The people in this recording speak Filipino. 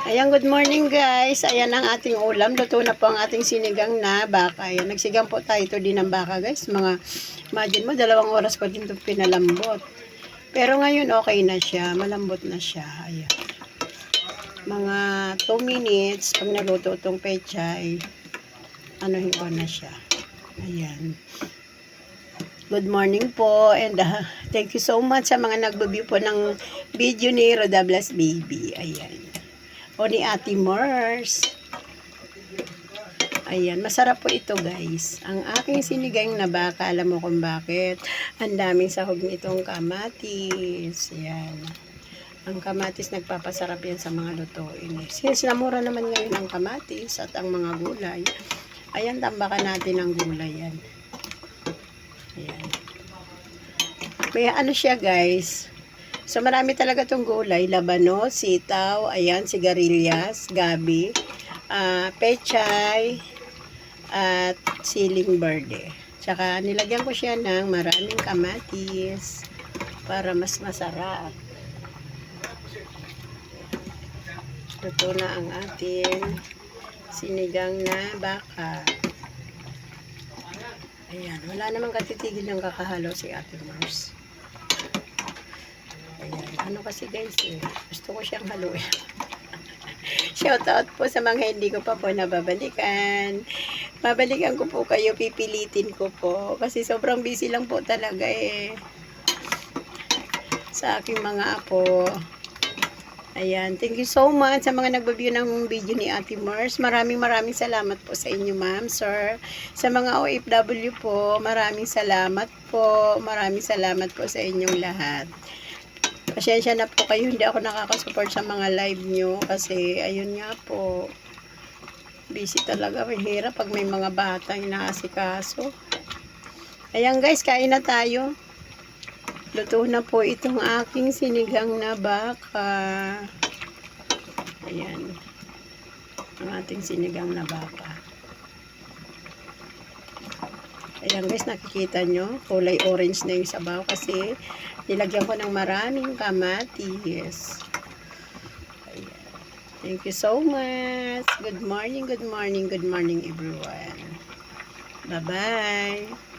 Ayan, good morning guys. Ayan ang ating ulam. Luto na po ang ating sinigang na baka. Ayan, nagsigang po tayo ito din ng baka guys. Imagine mo, 2 oras ko din ito pinalambot. Pero ngayon okay na siya. Malambot na siya. Ayan. Mga 2 minutes, pag naluto itong pechay, anuhin ko na siya. Ayan. Good morning po and thank you so much sa mga nagbe-view po ng video ni Rodablas Baby. Ayan. O ni Ate Mars. Ayan, masarap po ito guys. Ang aking sinigang na baka, alam mo kung bakit. Ang daming sahog nitong kamatis. Ayan. Ang kamatis nagpapasarap yan sa mga lutuin. Since namura naman ngayon ang kamatis at ang mga gulay, ayan, tambakan natin ang gulay yan. Ayan. May ano siya guys. So marami talaga tong gulay. Labanos, sitaw, ayan, sigarilyas, gabi, pechay, at siling berde. Tsaka nilagyan ko siya ng maraming kamatis para mas masarap. Ito na ang ating sinigang na baka. Ayan, wala namang katitigil ng kakahalo si Ate Mars. Ayan, ano kasi guys gusto ko siyang haluin. Shoutout po sa mga hindi ko pa po nababalikan. Babalikan ko po kayo, pipilitin ko po. Kasi sobrang busy lang po talaga sa aking mga apo. Ayan, thank you so much sa mga nagbabiyo ng video ni Ate Mars. Maraming salamat po sa inyo ma'am, sir. Sa mga OFW po, maraming salamat po. Maraming salamat po sa inyong lahat. Pasensya na po kayo, hindi ako nakakasupport sa mga live nyo. Kasi, ayun nga po, busy talaga. Mahirap pag may mga batang inaasikaso. Ayan guys, kain na tayo. Luto na po itong aking sinigang na baka. Ayan. Ang ating sinigang na baka. Ayan guys, nakikita nyo. Kulay orange na yung sabaw kasi nilagyan ko ng maraming kamatis. Ayan. Thank you so much. Good morning everyone. Bye-bye.